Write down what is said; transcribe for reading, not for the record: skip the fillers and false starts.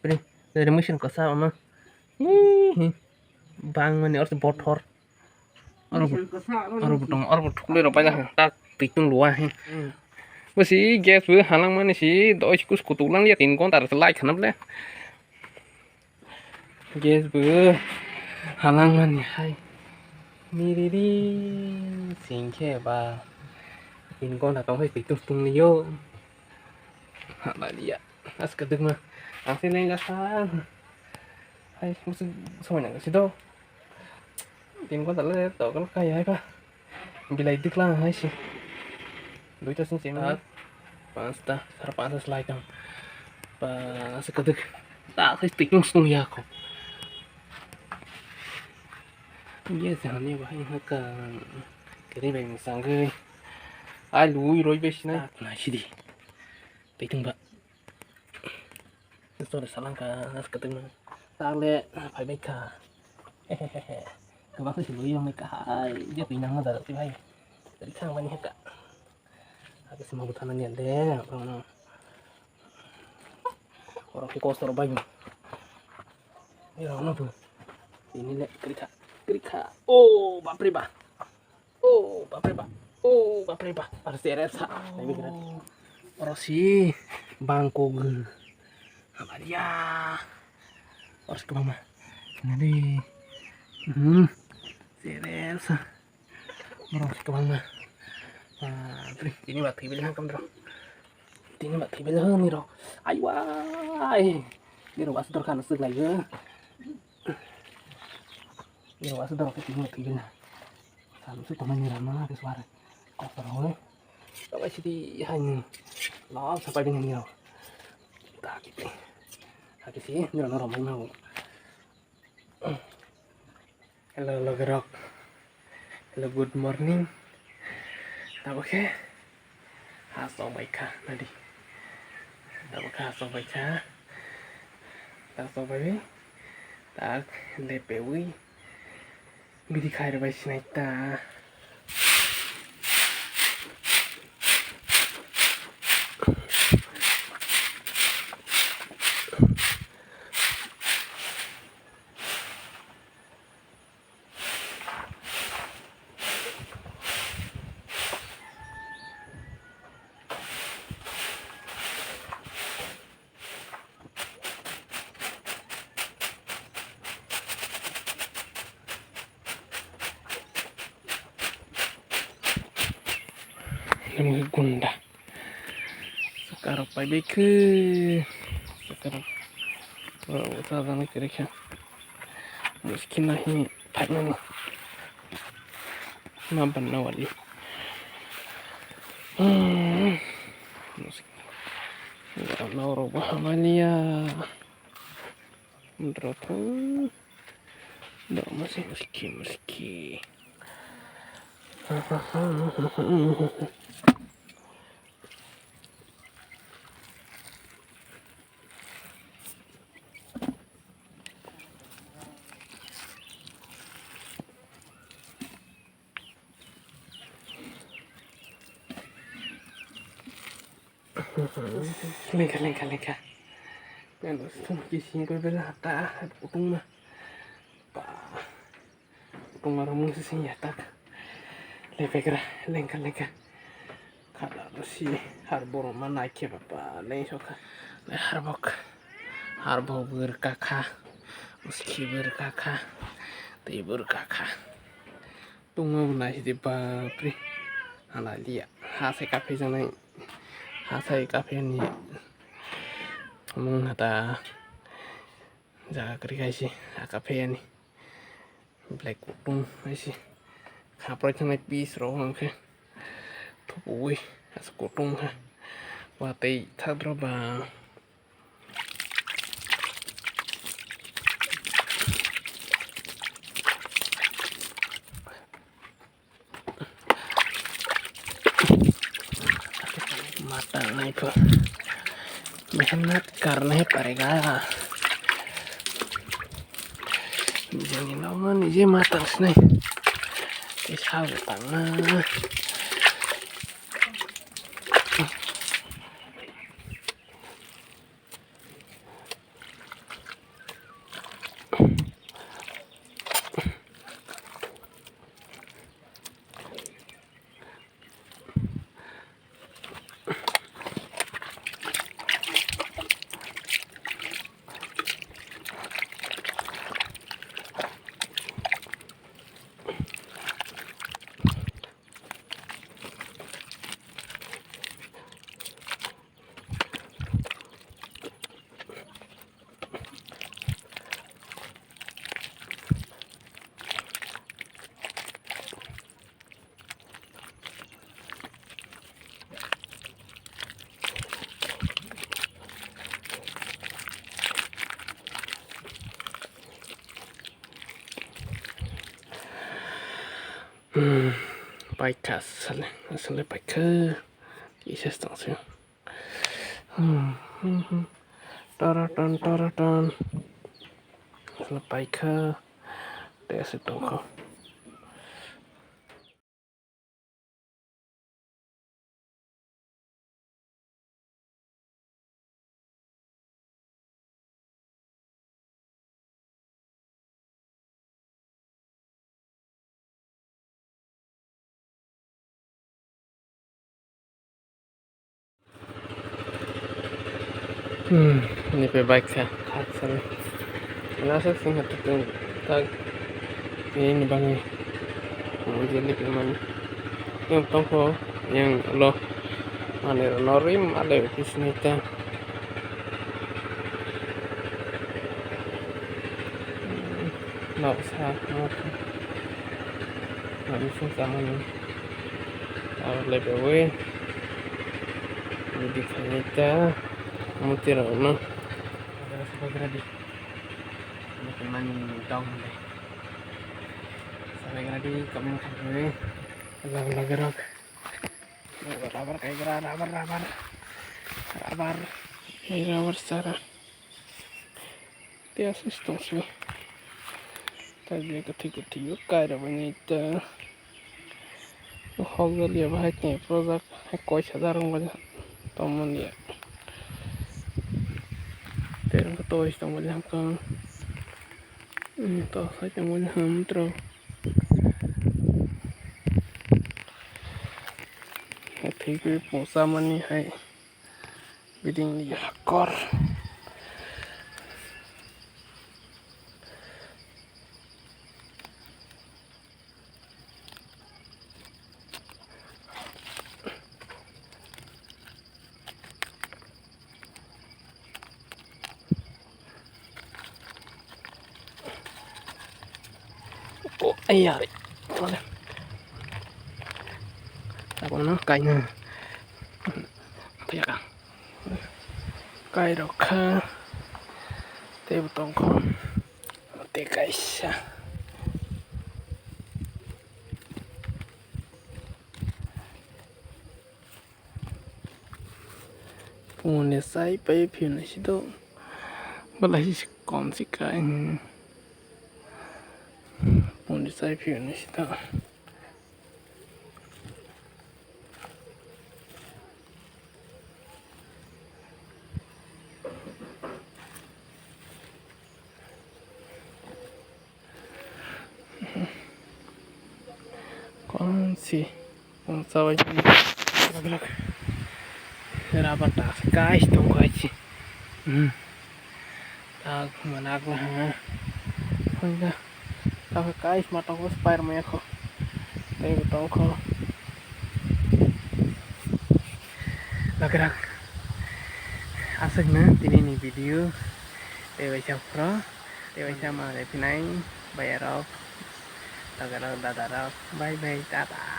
Pri dari mesin ko sao no. Ih, bang mani harus botor. Orang betul lo banyak tak titung luah. Besi gas bu halang mani si doi kus kutulang lihat in kon tar selai kanap le. Gas bu halang mani hai. Miriri singke ba in kon tar tong titung tung liyo. Hala dia. As kedeng mah. Asin neng gasan. Hai musuh semuanya nggak sih do. Tin kon tar le to kan kayak apa. Bila itu lah hai sih. Đối cho xin chém pasta sarap pasta slide kang pa sekedek tak thấy tính sung ya ko iya jangan ya bahaya haka kiri bang sangge ai lui rồi be sina na sidi tính ba tôi salang ka sekedek na tak le phải be ka các bác sĩ lui yang me ka ai dia pinang na da ti bhai dari khang bani haka Aku semua butanan niat deh, orang kos terbaik. Ini orang apa? Ini lek kerika. Oh, bapre ba. Harus diresa. Tapi kira orang si bangkog. Apa dia? Harus ke mama. Nanti. Diresa. Harus ke mama. Ini batu bilang kamu dong. Ini batu bilang nih dong. Ayo, ini rumah sudah kan sudah lagi. Ini rumah sudah pakai batu bilang. Kalau sudah teman nyerama ke suara. Kau tahu? Kalau sih hanya lawan sampai dengan ini dong. Tak gitu. Tapi sih nyerama ramai mau. Hello gerok. Hello good morning. Tak oke, hasil baikah tadi. Tak oke hasil baikah. Tak sobai, tak lepewi. Bidi kaya baik sinaita. Ini gunda. Sekarang pai ke. Sekarang usaha nak kira-kira. Miskin lah ini tanya nih. Nampak nawali. Nggak nauro bahamalia. Menurut nggak masih meski. Lengka. Yang itu kisahnya gue bilang tak utung mah, utung marung sih ya tak. Lengka. Kalau si harbor mana ke bapak, lain soka, harbor berkakak, meski berkakak, tapi berkakak. Tunggu nasi di bapri, anak dia, hasil kafe sana. Hasai kafe ni mengata jaga kerja sih kafe ni black kutung sih kapro cuma piece roh angke tuh as kutung ha watai thadro ba mata naik kok मेहनत करने पड़ेगा jangan lama nih matang sih bisa tangan Baik asal baik ke kisah stasiun. Taratan asal baik ke tes itu kok. Ini baik ya asal. Nasa sing hatutong tag ini bang mau jadi pemain yang tongko yang lo mana norim ada di sini ta nggak usah nggak bisa sama nih lebih we jadi kayaknya mau tiru no ada sebagai di teman dong deh sampai di komen gue lagar rabar kayak rabar secara dia asistensi tadi ketika kayak banyak hogal ya bahasnya produk koi sadar ngomong teman ya terus ketua istana macam kan toh saja macam terus thì cái bộ sa mani hay bidding đi kor oh ayari mana apa nó cành thấy không cài được thế button con thế guys punya saya pakai punya situ balai kon sih cái punya saya punya situ kon sih sama ini gerak rapat tak guys tuh guys tak mana aku enggak tak guys mata aku spire me aku tapi betul kok gerak asik nih ini video dewa pro dewa sama Repinai bayar off tak ada bye bye tata